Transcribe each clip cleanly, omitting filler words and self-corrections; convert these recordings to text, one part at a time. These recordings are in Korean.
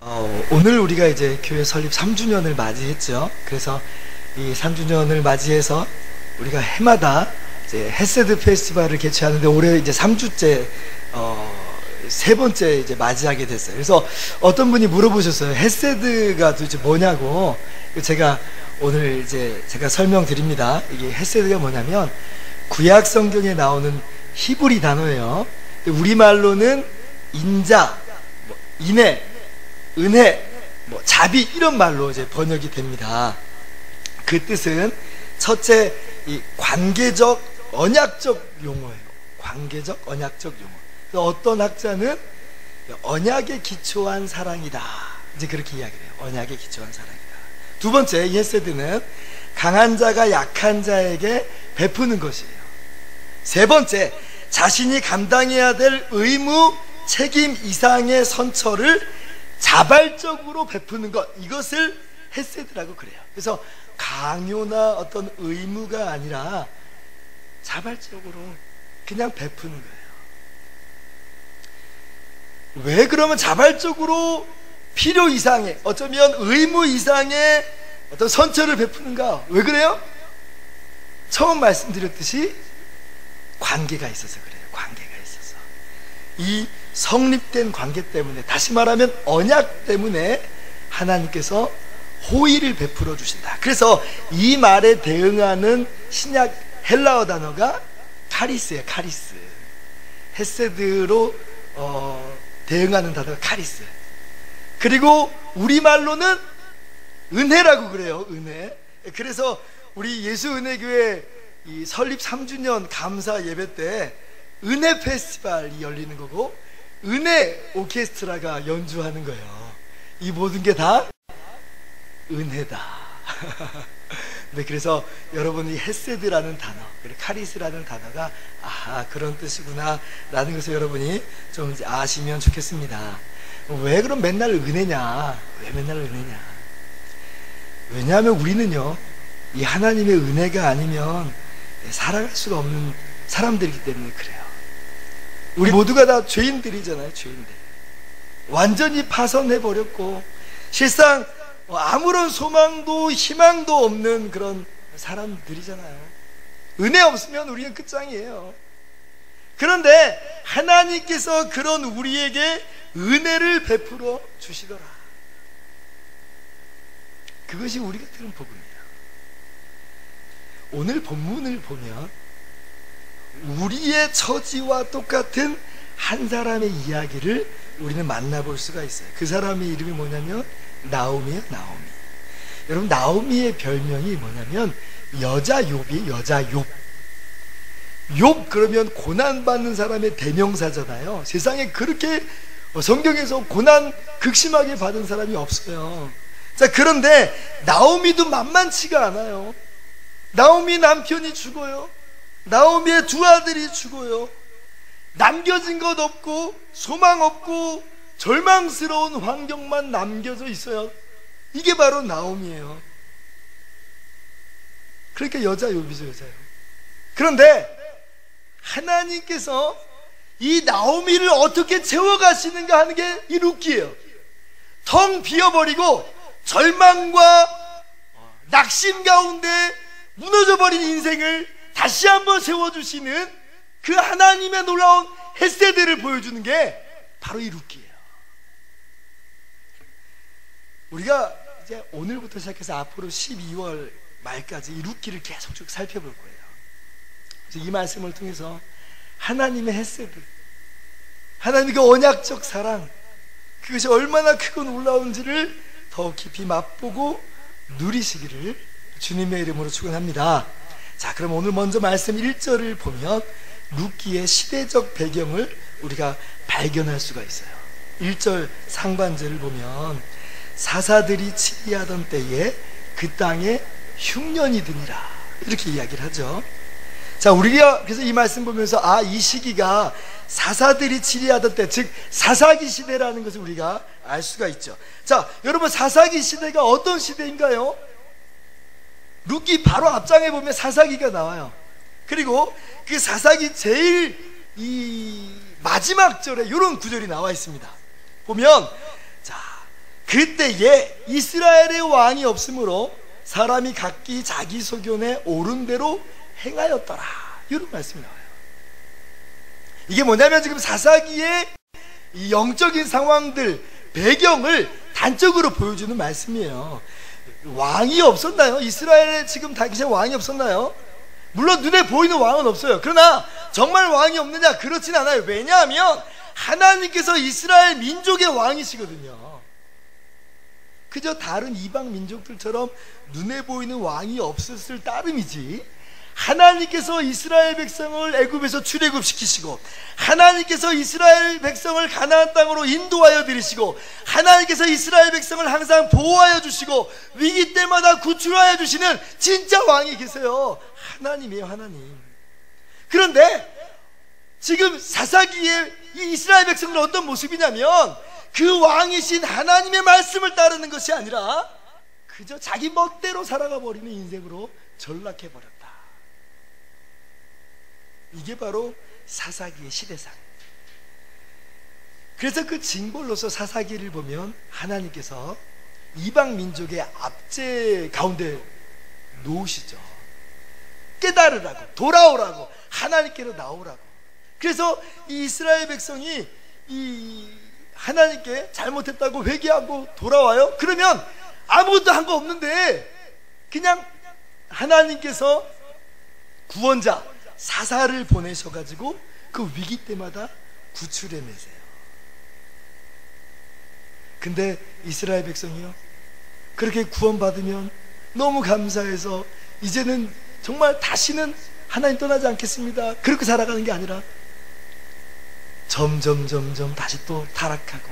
오늘 우리가 이제 교회 설립 3주년을 맞이했죠. 그래서 이 3주년을 맞이해서 우리가 해마다 이제 헤세드 페스티벌을 개최하는데 올해 이제 3주째, 세 번째 이제 맞이하게 됐어요. 그래서 어떤 분이 물어보셨어요. 헤세드가 도대체 뭐냐고. 제가 오늘 이제 제가 설명드립니다. 이게 헤세드가 뭐냐면 구약 성경에 나오는 히브리 단어예요. 우리말로는 인자, 인애, 은혜, 자비 이런 말로 이제 번역이 됩니다. 그 뜻은 첫째, 이 관계적, 언약적 용어예요. 관계적, 언약적 용어. 그래서 어떤 학자는 언약에 기초한 사랑이다. 이제 그렇게 이야기를 해요. 언약에 기초한 사랑이다. 두 번째, 이 헤세드는 강한 자가 약한 자에게 베푸는 것이에요. 세 번째, 자신이 감당해야 될 의무, 책임 이상의 선처를 자발적으로 베푸는 것, 이것을 헤세드라고 그래요. 그래서 강요나 어떤 의무가 아니라 자발적으로 그냥 베푸는 거예요. 왜 그러면 자발적으로 필요 이상의, 어쩌면 의무 이상의 어떤 선처를 베푸는가? 왜 그래요? 처음 말씀드렸듯이 관계가 있어서 그래요. 관계가 있어서. 이 성립된 관계 때문에, 다시 말하면 언약 때문에 하나님께서 호의를 베풀어 주신다. 그래서 이 말에 대응하는 신약 헬라어 단어가 카리스예요. 카리스. 헤세드로 대응하는 단어가 카리스. 그리고 우리말로는 은혜라고 그래요. 은혜. 그래서 우리 예수은혜교회 이 설립 3주년 감사 예배 때 은혜 페스티벌이 열리는 거고 은혜 오케스트라가 연주하는 거예요. 이 모든 게 다 은혜다. 네, 그래서 여러분이 헤세드라는 단어, 그리고 카리스라는 단어가 그런 뜻이구나 라는 것을 여러분이 좀 아시면 좋겠습니다. 왜 그럼 맨날 은혜냐? 왜 맨날 은혜냐? 왜냐하면 우리는요, 이 하나님의 은혜가 아니면 살아갈 수가 없는 사람들이기 때문에 그래요. 우리 모두가 다 죄인들이잖아요. 죄인들. 완전히 파선해버렸고 실상 아무런 소망도 희망도 없는 그런 사람들이잖아요. 은혜 없으면 우리는 끝장이에요. 그런데 하나님께서 그런 우리에게 은혜를 베풀어 주시더라. 그것이 우리가 들은 복음이에요. 오늘 본문을 보면 우리의 처지와 똑같은 한 사람의 이야기를 우리는 만나볼 수가 있어요. 그 사람의 이름이 뭐냐면 나오미예요. 나오미. 여러분, 나오미의 별명이 뭐냐면 여자 욥이에요. 여자 욥. 욥 그러면 고난받는 사람의 대명사잖아요. 세상에 그렇게 성경에서 고난 극심하게 받은 사람이 없어요. 자, 그런데 나오미도 만만치가 않아요. 나오미 남편이 죽어요. 나오미의 두 아들이 죽어요. 남겨진 것 없고 소망 없고 절망스러운 환경만 남겨져 있어요. 이게 바로 나오미예요. 그러니까 여자 욥이죠. 여자 욥. 그런데 하나님께서 이 나오미를 어떻게 채워가시는가 하는 게 이 룻기예요. 텅 비어버리고 절망과 낙심 가운데 무너져버린 인생을 다시 한번 세워주시는 그 하나님의 놀라운 헤세드를 보여주는 게 바로 이 룻기예요. 우리가 이제 오늘부터 시작해서 앞으로 12월 말까지 이 룻기를 계속 쭉 살펴볼 거예요. 그래서 이 말씀을 통해서 하나님의 헤세드, 하나님의 그 언약적 사랑, 그것이 얼마나 크고 놀라운지를 더 깊이 맛보고 누리시기를 주님의 이름으로 축원합니다. 자, 그럼 오늘 먼저 말씀 1절을 보면 룻기의 시대적 배경을 우리가 발견할 수가 있어요. 1절 상반절을 보면 사사들이 치리하던 때에 그 땅에 흉년이 드니라, 이렇게 이야기를 하죠. 자, 우리가 그래서 이 말씀 보면서 이 시기가 사사들이 치리하던 때, 즉 사사기 시대라는 것을 우리가 알 수가 있죠. 자, 여러분, 사사기 시대가 어떤 시대인가요? 룻기 바로 앞장에 보면 사사기가 나와요. 그리고 그 사사기 제일 이 마지막 절에 이런 구절이 나와 있습니다. 보면, 자, 그때에 이스라엘의 왕이 없으므로 사람이 각기 자기 소견에 옳은 대로 행하였더라, 이런 말씀이 나와요. 이게 뭐냐면 지금 사사기의 이 영적인 상황들, 배경을 단적으로 보여주는 말씀이에요. 왕이 없었나요? 이스라엘에 지금 당시에 왕이 없었나요? 물론 눈에 보이는 왕은 없어요. 그러나 정말 왕이 없느냐? 그렇진 않아요. 왜냐하면 하나님께서 이스라엘 민족의 왕이시거든요. 그저 다른 이방 민족들처럼 눈에 보이는 왕이 없었을 따름이지, 하나님께서 이스라엘 백성을 애굽에서 출애굽시키시고, 하나님께서 이스라엘 백성을 가나안 땅으로 인도하여 들이시고, 하나님께서 이스라엘 백성을 항상 보호하여 주시고 위기 때마다 구출하여 주시는 진짜 왕이 계세요. 하나님이에요, 하나님. 그런데 지금 사사기에 이 이스라엘 백성들은 어떤 모습이냐면, 그 왕이신 하나님의 말씀을 따르는 것이 아니라 그저 자기 멋대로 살아가 버리는 인생으로 전락해 버렸다. 이게 바로 사사기의 시대상. 그래서 그 징벌로서 사사기를 보면 하나님께서 이방 민족의 압제 가운데 놓으시죠. 깨달으라고, 돌아오라고, 하나님께로 나오라고. 그래서 이 이스라엘 백성이 이 하나님께 잘못했다고 회개하고 돌아와요. 그러면 아무것도 한 거 없는데 그냥 하나님께서 구원자 사사를 보내셔가지고 그 위기 때마다 구출해내세요. 근데 이스라엘 백성이요, 그렇게 구원받으면 너무 감사해서 이제는 정말 다시는 하나님 떠나지 않겠습니다, 그렇게 살아가는 게 아니라 점점 다시 또 타락하고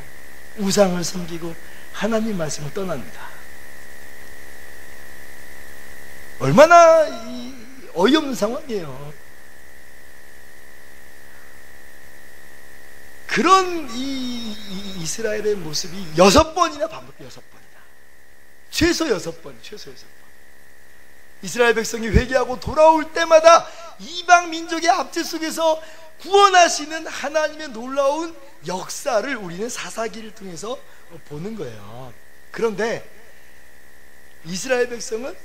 우상을 섬기고 하나님 말씀을 떠납니다. 얼마나 어이없는 상황이에요. 그런 이스라엘의 모습이 6번이나 반복, 6번이나 최소 6번. 이스라엘 백성이 회개하고 돌아올 때마다 이방 민족의 압제 속에서 구원하시는 하나님의 놀라운 역사를 우리는 사사기를 통해서 보는 거예요. 그런데 이스라엘 백성은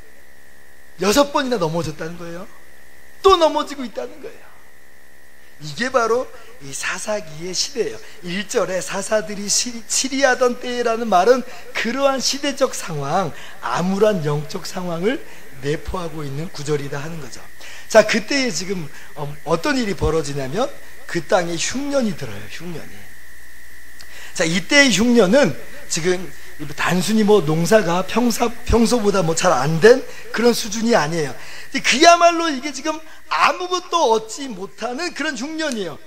6번이나 넘어졌다는 거예요. 또 넘어지고 있다는 거예요. 이게 바로 이 사사기의 시대예요. 1절에 사사들이 치리하던 때라는 말은 그러한 시대적 상황, 암울한 영적 상황을 내포하고 있는 구절이다 하는 거죠. 자, 그때에 지금 어떤 일이 벌어지냐면 그 땅에 흉년이 들어요. 흉년이. 자, 이때의 흉년은 지금 단순히 농사가 평소보다 잘 안 된 그런 수준이 아니에요. 그야말로 이게 지금 아무것도 얻지 못하는 그런 흉년이에요.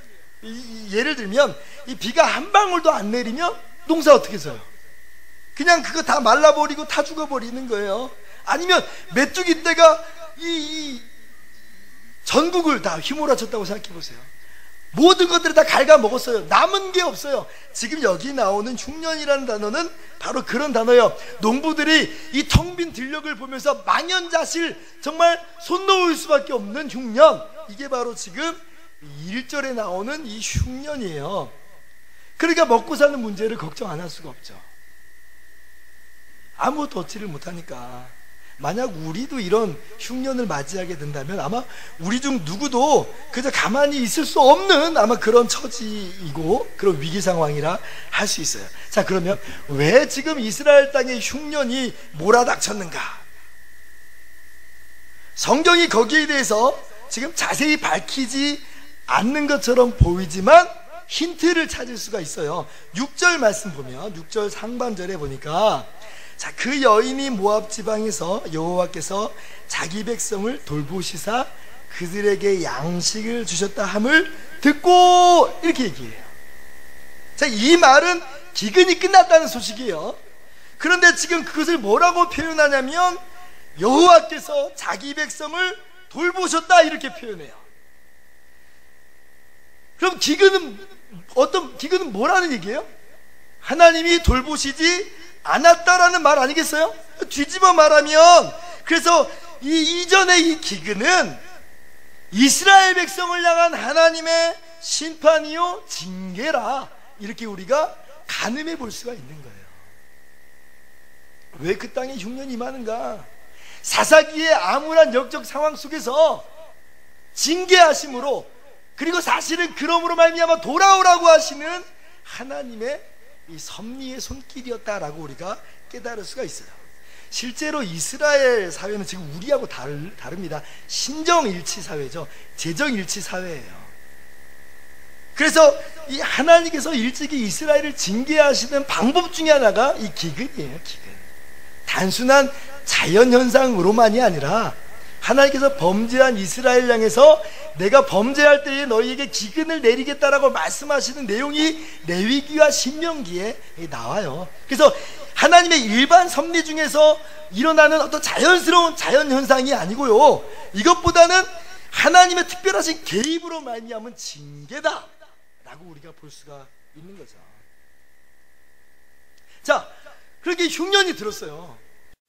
예를 들면 이 비가 한 방울도 안 내리면 농사 어떻게 져요? 그냥 그거 다 말라버리고 타 죽어버리는 거예요. 아니면 메뚜기 떼가 이 전국을 다 휘몰아쳤다고 생각해 보세요. 모든 것들을 다 갉아먹었어요. 남은 게 없어요. 지금 여기 나오는 흉년이라는 단어는 바로 그런 단어예요. 농부들이 이 텅 빈 들녘을 보면서 망연자실, 정말 손 놓을 수밖에 없는 흉년, 이게 바로 지금 1절에 나오는 이 흉년이에요. 그러니까 먹고 사는 문제를 걱정 안 할 수가 없죠. 아무것도 얻지를 못하니까. 만약 우리도 이런 흉년을 맞이하게 된다면 아마 우리 중 누구도 그저 가만히 있을 수 없는 아마 그런 처지이고 그런 위기 상황이라 할 수 있어요. 자, 그러면 왜 지금 이스라엘 땅에 흉년이 몰아닥쳤는가? 성경이 거기에 대해서 지금 자세히 밝히지 않는 것처럼 보이지만 힌트를 찾을 수가 있어요. 6절 말씀 보면 6절 상반절에 보니까, 자, 그 여인이 모압 지방에서 여호와께서 자기 백성을 돌보시사 그들에게 양식을 주셨다 함을 듣고, 이렇게 얘기해요. 자, 이 말은 기근이 끝났다는 소식이에요. 그런데 지금 그것을 뭐라고 표현하냐면 여호와께서 자기 백성을 돌보셨다, 이렇게 표현해요. 그럼 기근은 뭐라는 얘기예요? 하나님이 돌보시지 않았다라는 말 아니겠어요? 뒤집어 말하면, 그래서 이전의 이 기근은 이스라엘 백성을 향한 하나님의 심판이요 징계라, 이렇게 우리가 가늠해 볼 수가 있는 거예요. 왜 그 땅에 흉년이 임하는가? 사사기의 암울한 역적 상황 속에서 징계하심으로, 그리고 사실은 그러므로 말미암아 돌아오라고 하시는 하나님의 이 섭리의 손길이었다라고 우리가 깨달을 수가 있어요. 실제로 이스라엘 사회는 지금 우리하고 다릅니다. 신정일치 사회죠. 재정일치 사회예요. 그래서 이 하나님께서 일찍이 이스라엘을 징계하시는 방법 중에 하나가 이 기근이에요. 기근. 단순한 자연현상으로만이 아니라 하나님께서 범죄한 이스라엘 향해서 내가 범죄할 때에 너희에게 기근을 내리겠다라고 말씀하시는 내용이 레위기와 신명기에 나와요. 그래서 하나님의 일반 섭리 중에서 일어나는 어떤 자연스러운 자연현상이 아니고요, 이것보다는 하나님의 특별하신 개입으로 말미암은 징계다 라고 우리가 볼 수가 있는 거죠. 자, 그렇게 흉년이 들었어요.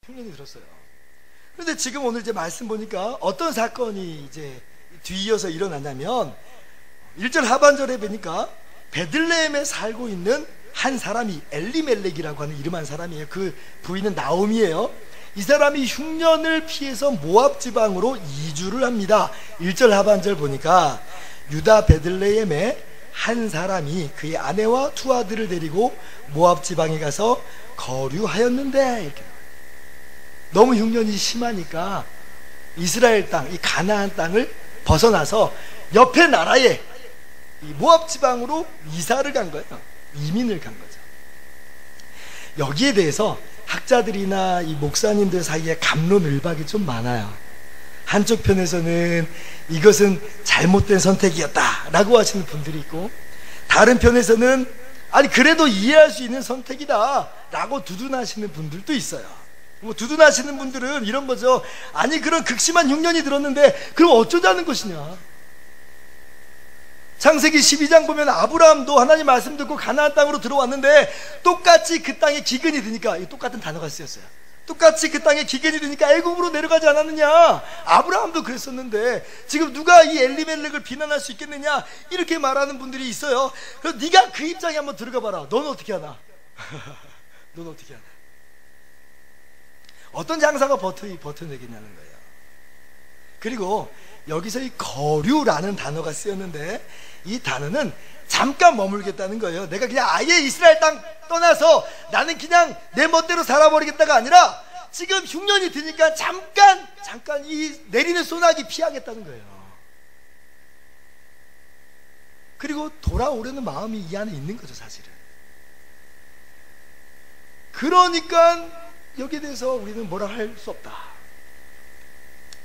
흉년이 들었어요. 그런데 지금 오늘 이제 말씀 보니까 어떤 사건이 이제 뒤이어서 일어났냐면, 1절 하반절에 보니까 베들레헴에 살고 있는 한 사람이 엘리멜렉이라고 하는 이름한 사람이에요. 그 부인은 나오미예요. 이 사람이 흉년을 피해서 모압 지방으로 이주를 합니다. 1절 하반절 보니까 유다 베들레헴에 한 사람이 그의 아내와 두 아들을 데리고 모압 지방에 가서 거류하였는데, 이렇게 너무 흉년이 심하니까 이스라엘 땅, 이 가나안 땅을 벗어나서 옆에 나라에 이 모압 지방으로 이사를 간 거예요. 이민을 간 거죠. 여기에 대해서 학자들이나 이 목사님들 사이에 갑론을박이 좀 많아요. 한쪽 편에서는 이것은 잘못된 선택이었다 라고 하시는 분들이 있고, 다른 편에서는 아니 그래도 이해할 수 있는 선택이다 라고 두둔하시는 분들도 있어요. 뭐 두둔하시는 분들은 이런 거죠. 아니 그런 극심한 흉년이 들었는데 그럼 어쩌자는 것이냐. 창세기 12장 보면 아브라함도 하나님 말씀 듣고 가나안 땅으로 들어왔는데 똑같이 그 땅에 기근이 드니까, 똑같은 단어가 쓰였어요. 똑같이 그 땅에 기근이 드니까 애굽으로 내려가지 않았느냐. 아브라함도 그랬었는데 지금 누가 이 엘리멜렉을 비난할 수 있겠느냐, 이렇게 말하는 분들이 있어요. 그래서 네가 그 입장에 한번 들어가 봐라. 넌 어떻게 하나? 넌 어떻게 하나? 어떤 장사가 버텨내겠냐는 거예요. 그리고 여기서 이 거류라는 단어가 쓰였는데, 이 단어는 잠깐 머물겠다는 거예요. 내가 그냥 아예 이스라엘 땅 떠나서 나는 그냥 내 멋대로 살아버리겠다가 아니라 지금 흉년이 드니까 잠깐 이 내리는 소나기 피하겠다는 거예요. 그리고 돌아오려는 마음이 이 안에 있는 거죠, 사실은. 그러니까 여기에 대해서 우리는 뭐라 할 수 없다.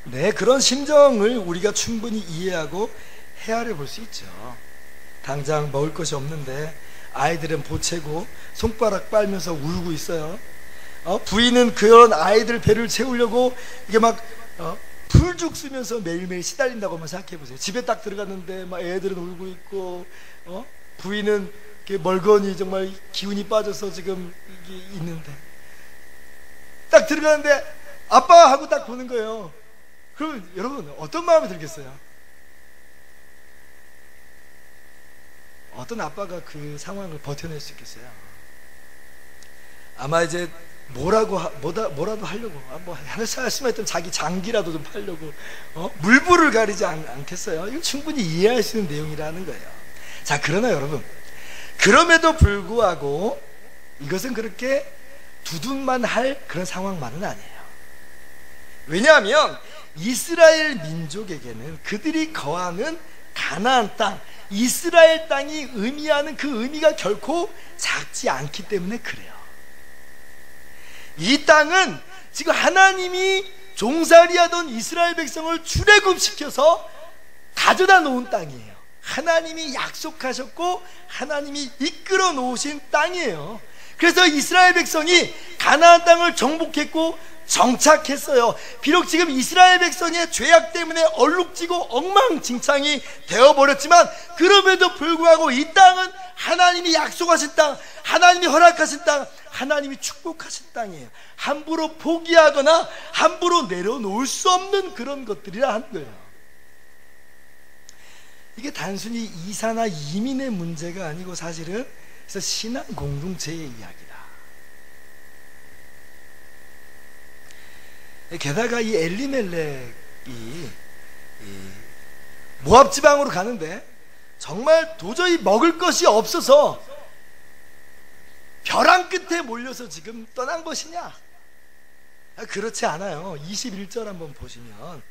네, 그런 심정을 우리가 충분히 이해하고 헤아려 볼 수 있죠. 당장 먹을 것이 없는데 아이들은 보채고 손가락 빨면서 울고 있어요. 부인은 그런 아이들 배를 채우려고 이게 막 풀죽 쓰면서 매일매일 시달린다고 한번 생각해 보세요. 집에 딱 들어갔는데 막 애들은 울고 있고, 부인은 멀거니 정말 기운이 빠져서 지금 이게 있는데, 딱 들어가는데 아빠 하고 딱 보는 거예요. 그러면 여러분 어떤 마음이 들겠어요? 어떤 아빠가 그 상황을 버텨낼 수 있겠어요? 아마 이제 뭐라도 하려고, 뭐 할 수만 있던 자기 장기라도 좀 팔려고 물불을 가리지 않겠어요? 이거 충분히 이해할 수 있는 내용이라는 거예요. 자, 그러나 여러분, 그럼에도 불구하고 이것은 그렇게 두둔만 할 그런 상황만은 아니에요. 왜냐하면 이스라엘 민족에게는 그들이 거하는 가나안 땅, 이스라엘 땅이 의미하는 그 의미가 결코 작지 않기 때문에 그래요. 이 땅은 지금 하나님이 종살이하던 이스라엘 백성을 출애굽시켜서 가져다 놓은 땅이에요. 하나님이 약속하셨고 하나님이 이끌어 놓으신 땅이에요. 그래서 이스라엘 백성이 가나안 땅을 정복했고 정착했어요. 비록 지금 이스라엘 백성의 죄악 때문에 얼룩지고 엉망진창이 되어버렸지만, 그럼에도 불구하고 이 땅은 하나님이 약속하신 땅, 하나님이 허락하신 땅, 하나님이 축복하신 땅이에요. 함부로 포기하거나 함부로 내려놓을 수 없는 그런 것들이라 하는 거예요. 이게 단순히 이사나 이민의 문제가 아니고 사실은 그래서 신앙 공동체의 이야기다. 게다가 이 엘리멜렉이 이 모압 지방으로 가는데 정말 도저히 먹을 것이 없어서 벼랑 끝에 몰려서 지금 떠난 것이냐? 그렇지 않아요. 21절 한번 보시면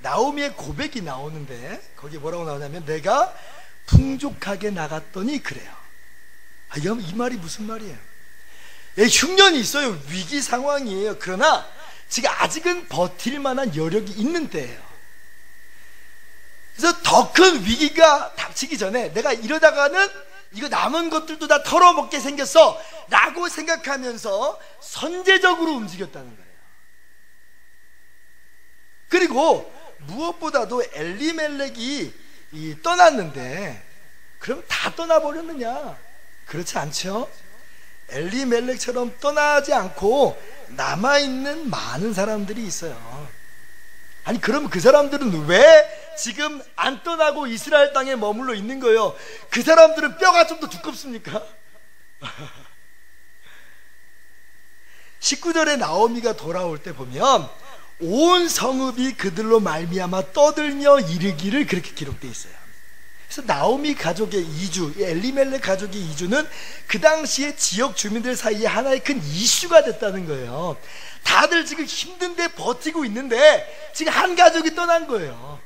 나오미의 고백이 나오는데 거기 뭐라고 나오냐면 내가 풍족하게 나갔더니 그래요. 이 말이 무슨 말이에요? 흉년이 있어요. 위기 상황이에요. 그러나 지금 아직은 버틸 만한 여력이 있는 때예요. 그래서 더 큰 위기가 닥치기 전에 내가 이러다가는 이거 남은 것들도 다 털어먹게 생겼어 라고 생각하면서 선제적으로 움직였다는 거예요. 그리고 무엇보다도 엘리멜렉이 떠났는데 그럼 다 떠나버렸느냐? 그렇지 않죠? 엘리멜렉처럼 떠나지 않고 남아있는 많은 사람들이 있어요. 아니 그럼 그 사람들은 왜 지금 안 떠나고 이스라엘 땅에 머물러 있는 거예요? 그 사람들은 뼈가 좀 더 두껍습니까? 19절에 나오미가 돌아올 때 보면 온 성읍이 그들로 말미암아 떠들며 이르기를 그렇게 기록되어 있어요. 그래서 나오미 가족의 이주, 엘리멜렉 가족의 이주는 그 당시에 지역 주민들 사이에 하나의 큰 이슈가 됐다는 거예요. 다들 지금 힘든데 버티고 있는데 지금 한 가족이 떠난 거예요.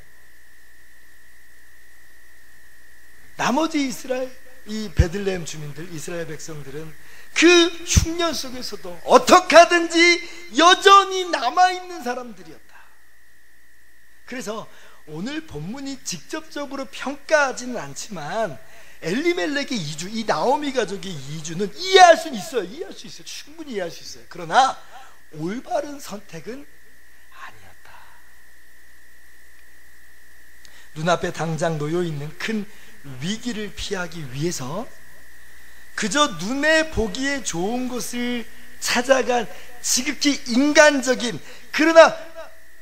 나머지 이스라엘, 이 베들레헴 주민들, 이스라엘 백성들은 그 흉년 속에서도 어떻게 하든지 여전히 남아있는 사람들이었다. 그래서 오늘 본문이 직접적으로 평가하지는 않지만 엘리멜렉의 이주, 이 나오미 가족의 이주는 이해할 수는 있어요. 이해할 수 있어요. 충분히 이해할 수 있어요. 그러나 올바른 선택은 아니었다. 눈앞에 당장 놓여있는 큰 위기를 피하기 위해서 그저 눈에 보기에 좋은 것을 찾아간 지극히 인간적인, 그러나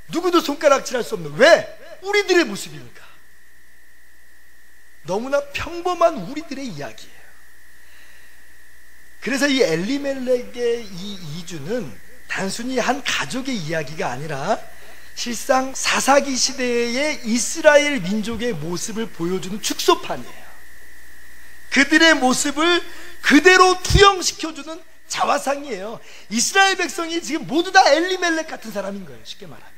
누구도 손가락질할 수 없는, 왜? 우리들의 모습이니까. 너무나 평범한 우리들의 이야기예요. 그래서 이 엘리멜렉의 이 이주는 단순히 한 가족의 이야기가 아니라 실상 사사기 시대의 이스라엘 민족의 모습을 보여주는 축소판이에요. 그들의 모습을 그대로 투영시켜주는 자화상이에요. 이스라엘 백성이 지금 모두 다 엘리멜렉 같은 사람인 거예요. 쉽게 말하면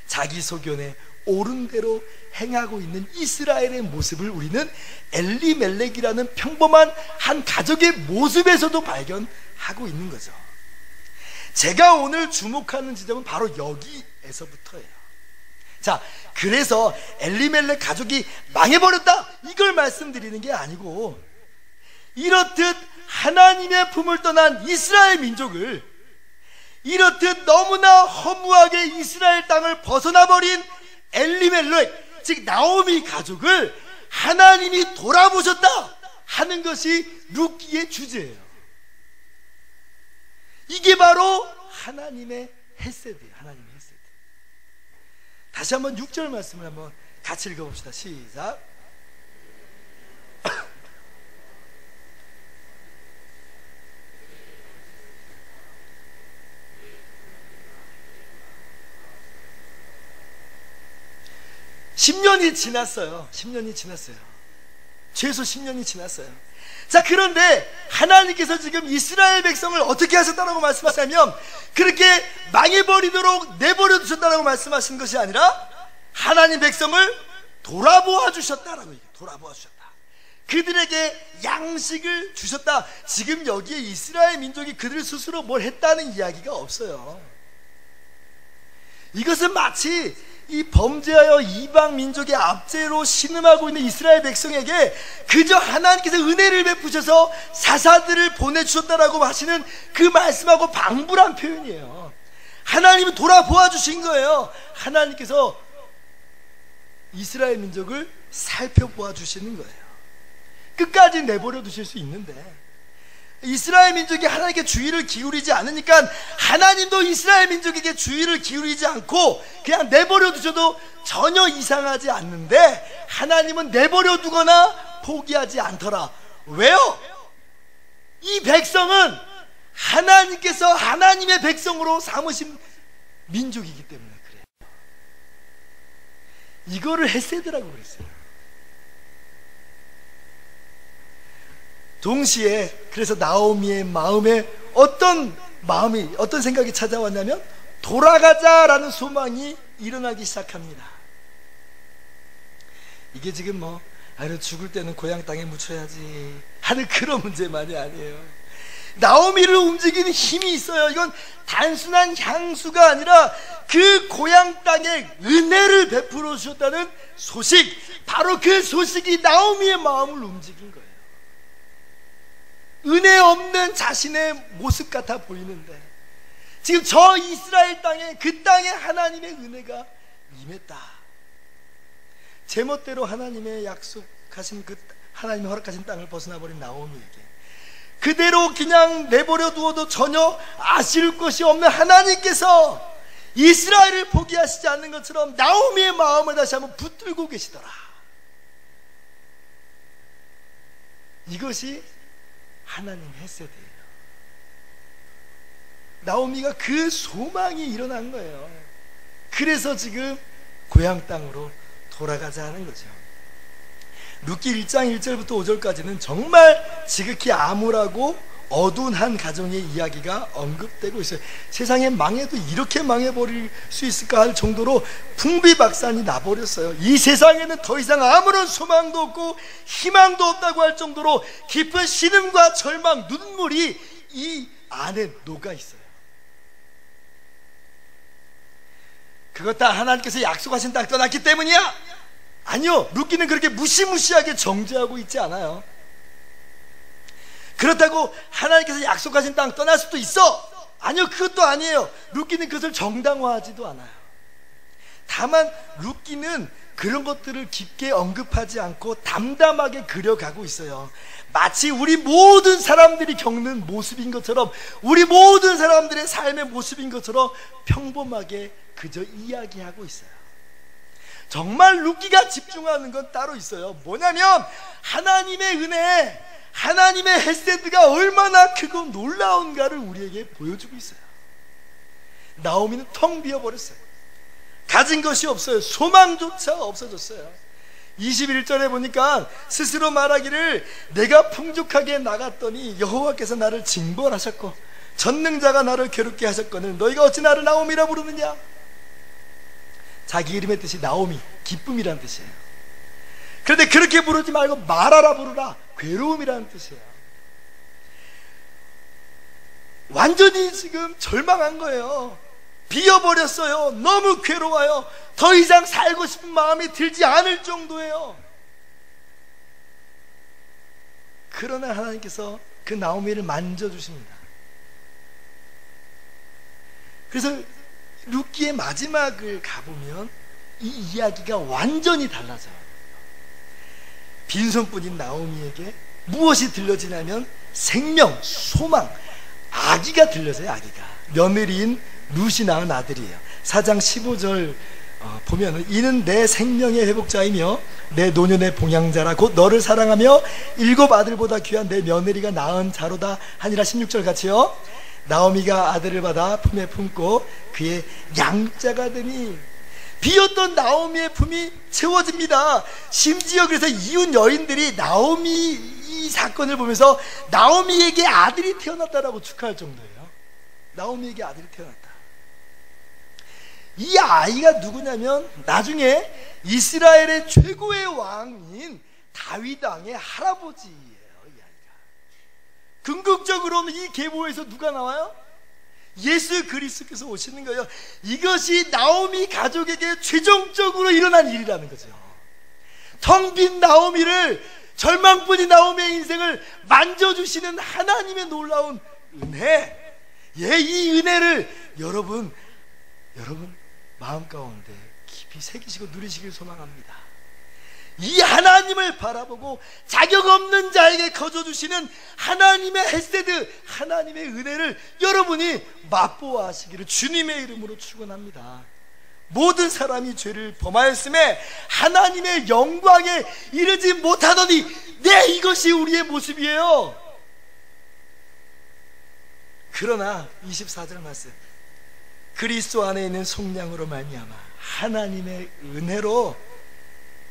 자기 소견에 옳은 대로 행하고 있는 이스라엘의 모습을 우리는 엘리멜렉이라는 평범한 한 가족의 모습에서도 발견하고 있는 거죠. 제가 오늘 주목하는 지점은 바로 여기에서부터예요. 자, 그래서 엘리멜렉 가족이 망해버렸다 이걸 말씀드리는 게 아니고, 이렇듯 하나님의 품을 떠난 이스라엘 민족을, 이렇듯 너무나 허무하게 이스라엘 땅을 벗어나버린 엘리멜렉, 즉 나오미 가족을 하나님이 돌아보셨다 하는 것이 룻기의 주제예요. 이게 바로 하나님의 헤세드예요. 하나님의 헤세드. 다시 한번 6절 말씀을 한번 같이 읽어봅시다. 시작. (10년이) 지났어요. 10년이 지났어요. 최소 10년이 지났어요. 자, 그런데 하나님께서 지금 이스라엘 백성을 어떻게 하셨다고 말씀하시냐면, 그렇게 망해버리도록 내버려 두셨다고 말씀하신 것이 아니라 하나님 백성을 돌아보아 주셨다라고 얘기해요. 돌아보아 주셨다. 그들에게 양식을 주셨다. 지금 여기에 이스라엘 민족이 그들 스스로 뭘 했다는 이야기가 없어요. 이것은 마치 이 범죄하여 이방 민족의 압제로 신음하고 있는 이스라엘 백성에게 그저 하나님께서 은혜를 베푸셔서 사사들을 보내주셨다라고 하시는 그 말씀하고 방불한 표현이에요. 하나님은 돌아보아 주신 거예요. 하나님께서 이스라엘 민족을 살펴보아 주시는 거예요. 끝까지 내버려 두실 수 있는데 이스라엘 민족이 하나님께 주의를 기울이지 않으니까 하나님도 이스라엘 민족에게 주의를 기울이지 않고 그냥 내버려 두셔도 전혀 이상하지 않는데, 하나님은 내버려 두거나 포기하지 않더라. 왜요? 이 백성은 하나님께서 하나님의 백성으로 삼으신 민족이기 때문에 그래요. 이거를 헤세드라고 그랬어요. 동시에 그래서 나오미의 마음에 어떤 생각이 찾아왔냐면 돌아가자라는 소망이 일어나기 시작합니다. 이게 지금 죽을 때는 고향 땅에 묻혀야지 하는 그런 문제만이 아니에요. 나오미를 움직이는 힘이 있어요. 이건 단순한 향수가 아니라 그 고향 땅에 은혜를 베풀어 주셨다는 소식, 바로 그 소식이 나오미의 마음을 움직인 거예요. 은혜 없는 자신의 모습 같아 보이는데 지금 저 이스라엘 땅에, 그 땅에 하나님의 은혜가 임했다. 제멋대로 하나님의 약속하신 하나님이 허락하신 땅을 벗어나 버린 나오미에게 그대로 그냥 내버려 두어도 전혀 아쉬울 것이 없는 하나님께서 이스라엘을 포기하시지 않는 것처럼 나오미의 마음을 다시 한번 붙들고 계시더라. 이것이 하나님 헤세드예요. 나오미가 그 소망이 일어난 거예요. 그래서 지금 고향 땅으로 돌아가자 하는 거죠. 룻기 1장 1절부터 5절까지는 정말 지극히 암울하고 어두운 한 가정의 이야기가 언급되고 있어요. 세상에 망해도 이렇게 망해버릴 수 있을까 할 정도로 풍비박산이 나버렸어요. 이 세상에는 더 이상 아무런 소망도 없고 희망도 없다고 할 정도로 깊은 신음과 절망, 눈물이 이 안에 녹아 있어요. 그것 다 하나님께서 약속하신 땅 떠났기 때문이야? 아니요, 룻기는 그렇게 무시무시하게 정죄하고 있지 않아요. 그렇다고 하나님께서 약속하신 땅 떠날 수도 있어? 아니요, 그것도 아니에요. 룻기는 그것을 정당화하지도 않아요. 다만 룻기는 그런 것들을 깊게 언급하지 않고 담담하게 그려가고 있어요. 마치 우리 모든 사람들이 겪는 모습인 것처럼, 우리 모든 사람들의 삶의 모습인 것처럼 평범하게 그저 이야기하고 있어요. 정말 룻기가 집중하는 건 따로 있어요. 뭐냐면 하나님의 은혜, 하나님의 헤세드가 얼마나 크고 놀라운가를 우리에게 보여주고 있어요. 나오미는 텅 비어버렸어요. 가진 것이 없어요. 소망조차 없어졌어요. 21절에 보니까 스스로 말하기를 내가 풍족하게 나갔더니 여호와께서 나를 징벌하셨고 전능자가 나를 괴롭게 하셨거늘 너희가 어찌 나를 나오미라 부르느냐. 자기 이름의 뜻이 나오미, 기쁨이라는 뜻이에요. 그런데 그렇게 부르지 말고 마라라 부르라, 괴로움이라는 뜻이에요. 완전히 지금 절망한 거예요. 비어버렸어요. 너무 괴로워요. 더 이상 살고 싶은 마음이 들지 않을 정도예요. 그러나 하나님께서 그 나오미를 만져주십니다. 그래서 룻기의 마지막을 가보면 이 이야기가 완전히 달라져요. 빈손뿐인 나오미에게 무엇이 들려지냐면 생명, 소망, 아기가 들려져요. 아기가 며느리인 룻이 낳은 아들이에요. 4장 15절 보면 이는 내 생명의 회복자이며 내 노년의 봉양자라 곧 너를 사랑하며 7 아들보다 귀한 내 며느리가 낳은 자로다 하니라. 16절 같이요. 나오미가 아들을 받아 품에 품고 그의 양자가 되니 비었던 나오미의 품이 채워집니다. 심지어 그래서 이웃 여인들이 나오미 이 사건을 보면서 나오미에게 아들이 태어났다라고 축하할 정도예요. 나오미에게 아들이 태어났다. 이 아이가 누구냐면 나중에 이스라엘의 최고의 왕인 다윗 왕의 할아버지예요. 이 아이가. 궁극적으로는 이 계보에서 누가 나와요? 예수 그리스도께서 오시는 거예요. 이것이 나오미 가족에게 최종적으로 일어난 일이라는 거죠. 텅 빈 나오미를, 절망뿐인 나오미의 인생을 만져주시는 하나님의 놀라운 은혜. 이 은혜를 여러분 마음 가운데 깊이 새기시고 누리시길 소망합니다. 이 하나님을 바라보고 자격 없는 자에게 거저주시는 하나님의 헤세드, 하나님의 은혜를 여러분이 맛보아하시기를 주님의 이름으로 축원합니다. 모든 사람이 죄를 범하였음에 하나님의 영광에 이르지 못하더니 이것이 우리의 모습이에요. 그러나 24절 말씀, 그리스도 안에 있는 속량으로 말미암아 하나님의 은혜로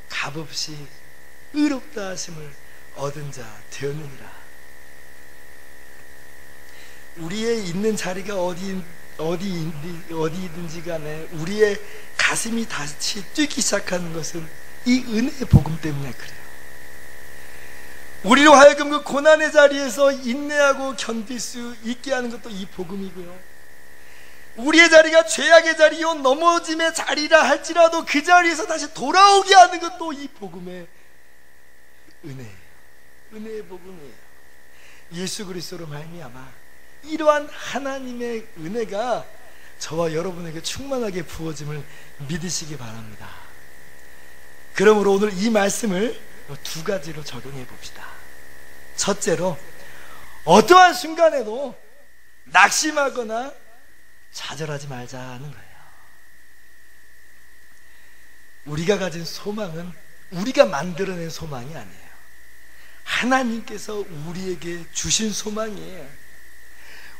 값없이 의롭다 하심을 얻은 자 되었느니라. 우리의 있는 자리가 어디든지 간에 우리의 가슴이 다시 뛰기 시작하는 것은 이 은혜의 복음 때문에 그래요. 우리로 하여금 그 고난의 자리에서 인내하고 견딜 수 있게 하는 것도 이 복음이고요, 우리의 자리가 죄악의 자리요 넘어짐의 자리라 할지라도 그 자리에서 다시 돌아오게 하는 것도 이 복음의 은혜예요. 은혜의 복음이에요. 예수 그리스도로 말미암아 이러한 하나님의 은혜가 저와 여러분에게 충만하게 부어짐을 믿으시기 바랍니다. 그러므로 오늘 이 말씀을 두 가지로 적용해 봅시다. 첫째로, 어떠한 순간에도 낙심하거나 좌절하지 말자는 거예요. 우리가 가진 소망은 우리가 만들어낸 소망이 아니에요. 하나님께서 우리에게 주신 소망이에요.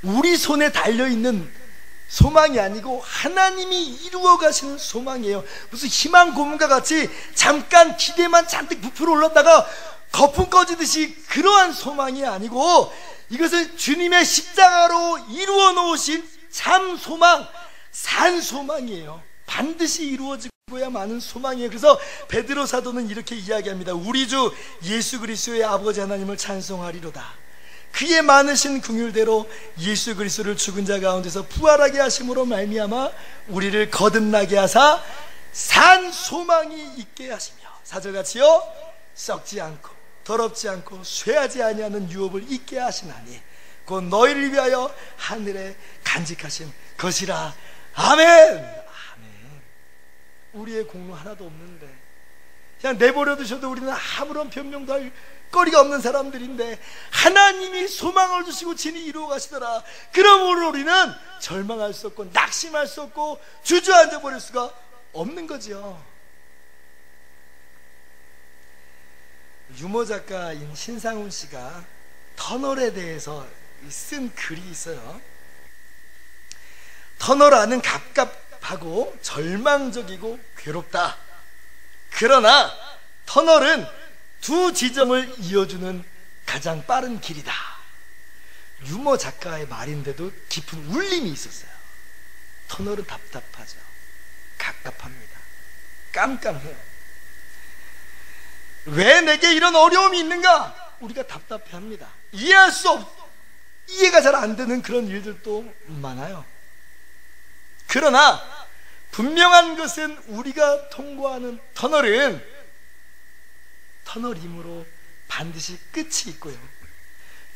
우리 손에 달려있는 소망이 아니고 하나님이 이루어 가시는 소망이에요. 무슨 희망 고문과 같이 잠깐 기대만 잔뜩 부풀어 올랐다가 거품 꺼지듯이 그러한 소망이 아니고, 이것은 주님의 십자가로 이루어 놓으신 참 소망, 산 소망이에요. 반드시 이루어지고야 마는 소망이에요. 그래서 베드로 사도는 이렇게 이야기합니다. 우리 주 예수 그리스도의 아버지 하나님을 찬송하리로다. 그의 많으신 긍휼대로 예수 그리스도를 죽은 자 가운데서 부활하게 하심으로 말미암아 우리를 거듭나게 하사 산 소망이 있게 하시며, 사절같이요 썩지 않고 더럽지 않고 쇠하지 아니하는 유업을 있게 하시나니 곧 너희를 위하여 하늘에 간직하신 것이라. 아멘. 아멘. 우리의 공로 하나도 없는데 그냥 내버려 두셔도 우리는 아무런 변명도 할 거리가 없는 사람들인데 하나님이 소망을 주시고 진히 이루어 가시더라. 그러므로 우리는 절망할 수 없고 낙심할 수 없고 주저앉아 버릴 수가 없는 거죠. 유머 작가인 신상훈 씨가 터널에 대해서 쓴 글이 있어요. 터널 안은 갑갑하고 절망적이고 괴롭다. 그러나 터널은 두 지점을 이어주는 가장 빠른 길이다. 유머 작가의 말인데도 깊은 울림이 있었어요. 터널은 답답하죠. 갑갑합니다. 깜깜해요. 왜 내게 이런 어려움이 있는가? 우리가 답답해합니다. 이해가 잘 안 되는 그런 일들도 많아요. 그러나 분명한 것은 우리가 통과하는 터널은 터널이므로 반드시 끝이 있고요,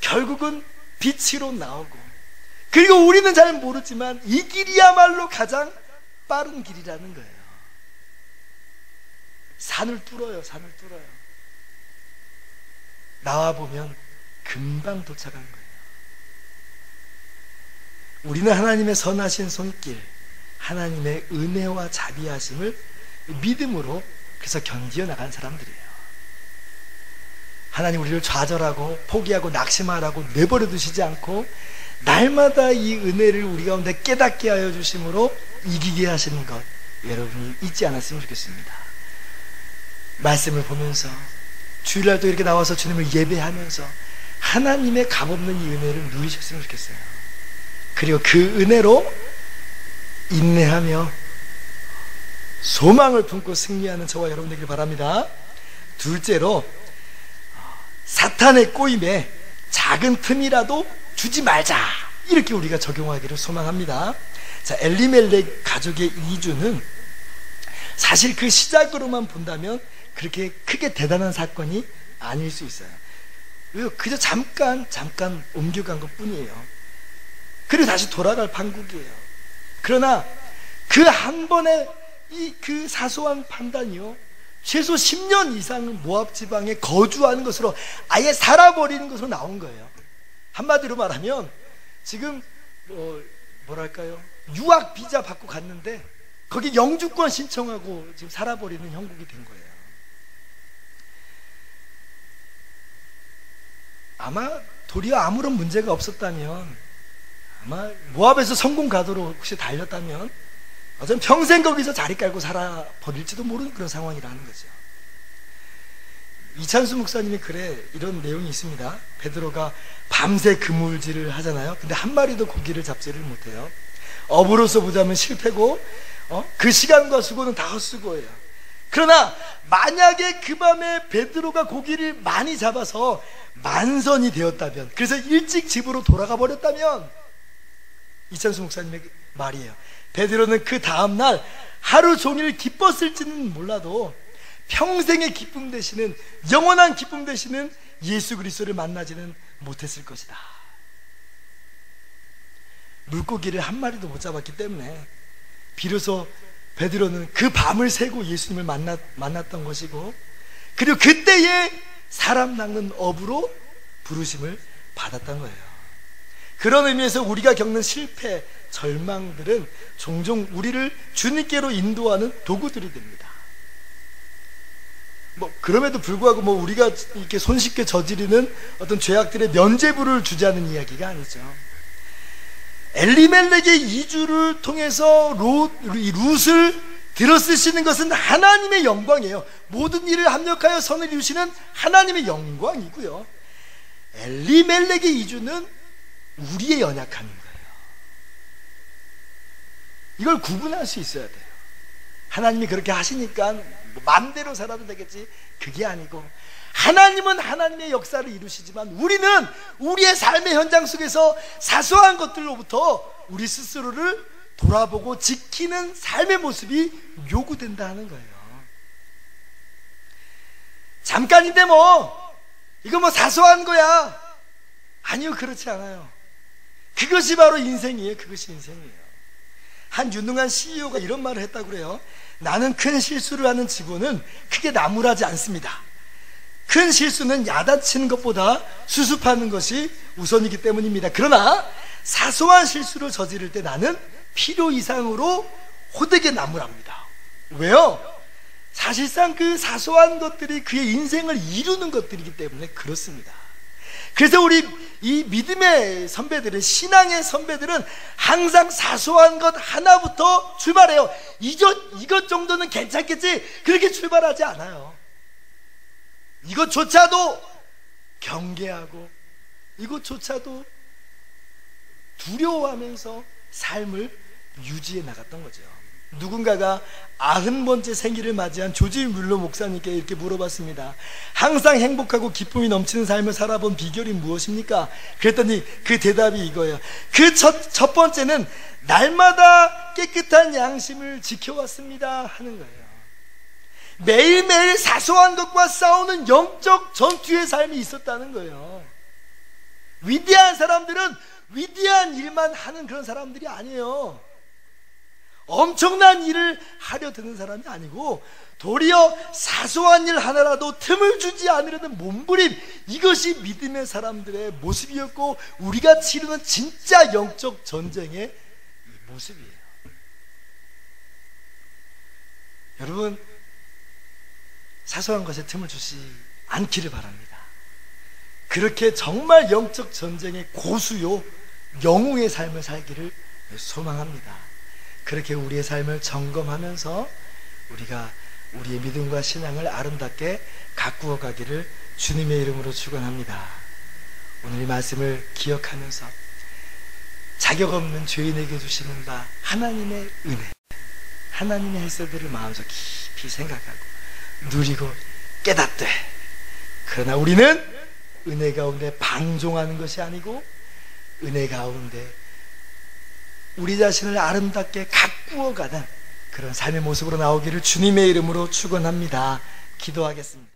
결국은 빛으로 나오고, 그리고 우리는 잘 모르지만 이 길이야말로 가장 빠른 길이라는 거예요. 산을 뚫어요. 나와보면 금방 도착한 거예요. 우리는 하나님의 선하신 손길, 하나님의 은혜와 자비하심을 믿음으로 그래서 견디어 나간 사람들이에요. 하나님 우리를 좌절하고 포기하고 낙심하라고 내버려 두시지 않고 날마다 이 은혜를 우리 가운데 깨닫게 하여 주심으로 이기게 하시는 것, 여러분이 잊지 않았으면 좋겠습니다. 말씀을 보면서 주일날도 이렇게 나와서 주님을 예배하면서 하나님의 값없는 이 은혜를 누리셨으면 좋겠어요. 그리고 그 은혜로 인내하며 소망을 품고 승리하는 저와 여러분 되길 바랍니다. 둘째로, 사탄의 꼬임에 작은 틈이라도 주지 말자, 이렇게 우리가 적용하기를 소망합니다. 자, 엘리멜렉 가족의 이주는 사실 그 시작으로만 본다면 그렇게 크게 대단한 사건이 아닐 수 있어요. 그저 잠깐 옮겨간 것 뿐이에요. 그리고 다시 돌아갈 판국이에요. 그러나 그 한 번의 그 사소한 판단이요, 최소 10년 이상은 모압 지방에 거주하는 것으로, 아예 살아버리는 것으로 나온 거예요. 한마디로 말하면 지금 뭐랄까요, 유학 비자 받고 갔는데 거기 영주권 신청하고 지금 살아버리는 형국이 된 거예요. 아마 도리어 아무런 문제가 없었다면 아마 모압에서 성공 가도로 혹시 달렸다면 어쩌면 평생 거기서 자리 깔고 살아 버릴지도 모르는 그런 상황이라는 거죠. 이찬수 목사님의 글에 이런 내용이 있습니다. 베드로가 밤새 그물질을 하잖아요. 근데 한 마리도 고기를 잡지를 못해요. 업으로서 보자면 실패고 그 시간과 수고는 다 헛수고예요. 그러나 만약에 그 밤에 베드로가 고기를 많이 잡아서 만선이 되었다면, 그래서 일찍 집으로 돌아가 버렸다면, 이찬수 목사님의 말이에요. 베드로는 그 다음날 하루 종일 기뻤을지는 몰라도 평생의 기쁨 되시는, 영원한 기쁨 되시는 예수 그리스도를 만나지는 못했을 것이다. 물고기를 한 마리도 못 잡았기 때문에 비로소 베드로는 그 밤을 새고 예수님을 만났던 것이고, 그리고 그때에 사람 낚는 업으로 부르심을 받았던 거예요. 그런 의미에서 우리가 겪는 실패, 절망들은 종종 우리를 주님께로 인도하는 도구들이 됩니다. 그럼에도 불구하고 우리가 이렇게 손쉽게 저지르는 어떤 죄악들의 면죄부를 주자는 이야기가 아니죠. 엘리멜렉의 이주를 통해서 룻을 들어쓰시는 것은 하나님의 영광이에요. 모든 일을 합력하여 선을 이루시는 하나님의 영광이고요, 엘리멜렉의 이주는 우리의 연약함인 거예요. 이걸 구분할 수 있어야 돼요. 하나님이 그렇게 하시니까 마음대로 살아도 되겠지, 그게 아니고, 하나님은 하나님의 역사를 이루시지만 우리는 우리의 삶의 현장 속에서 사소한 것들로부터 우리 스스로를 돌아보고 지키는 삶의 모습이 요구된다 하는 거예요. 잠깐인데 이거 사소한 거야. 아니요, 그렇지 않아요. 그것이 바로 인생이에요. 그것이 인생이에요. 한 유능한 CEO가 이런 말을 했다고 그래요. 나는 큰 실수를 하는 직원은 크게 나무라지 않습니다. 큰 실수는 야단치는 것보다 수습하는 것이 우선이기 때문입니다. 그러나 사소한 실수를 저지를 때 나는 필요 이상으로 호되게 나무랍니다. 왜요? 사실상 그 사소한 것들이 그의 인생을 이루는 것들이기 때문에 그렇습니다. 그래서 우리 이 믿음의 선배들은, 신앙의 선배들은 항상 사소한 것 하나부터 출발해요. 이것 정도는 괜찮겠지, 그렇게 출발하지 않아요. 이것조차도 경계하고, 이것조차도 두려워하면서 삶을 유지해 나갔던 거죠. 누군가가 90번째 생일을 맞이한 조지 뮬러 목사님께 이렇게 물어봤습니다. 항상 행복하고 기쁨이 넘치는 삶을 살아본 비결이 무엇입니까? 그랬더니 그 대답이 이거예요. 그 첫 번째는 날마다 깨끗한 양심을 지켜왔습니다 하는 거예요. 매일매일 사소한 것과 싸우는 영적 전투의 삶이 있었다는 거예요. 위대한 사람들은 위대한 일만 하는 그런 사람들이 아니에요. 엄청난 일을 하려 드는 사람이 아니고, 도리어 사소한 일 하나라도 틈을 주지 않으려는 몸부림, 이것이 믿음의 사람들의 모습이었고 우리가 치르는 진짜 영적 전쟁의 모습이에요. 여러분, 사소한 것에 틈을 주지 않기를 바랍니다. 그렇게 정말 영적 전쟁의 고수요, 영웅의 삶을 살기를 소망합니다. 그렇게 우리의 삶을 점검하면서 우리가 우리의 믿음과 신앙을 아름답게 가꾸어 가기를 주님의 이름으로 축원합니다. 오늘 이 말씀을 기억하면서 자격 없는 죄인에게 주시는 바 하나님의 은혜, 하나님의 헬스들을 마음속 깊이 생각하고 누리고 깨닫되, 그러나 우리는 은혜 가운데 방종하는 것이 아니고 은혜 가운데 우리 자신을 아름답게 가꾸어가는 그런 삶의 모습으로 나오기를 주님의 이름으로 축원합니다. 기도하겠습니다.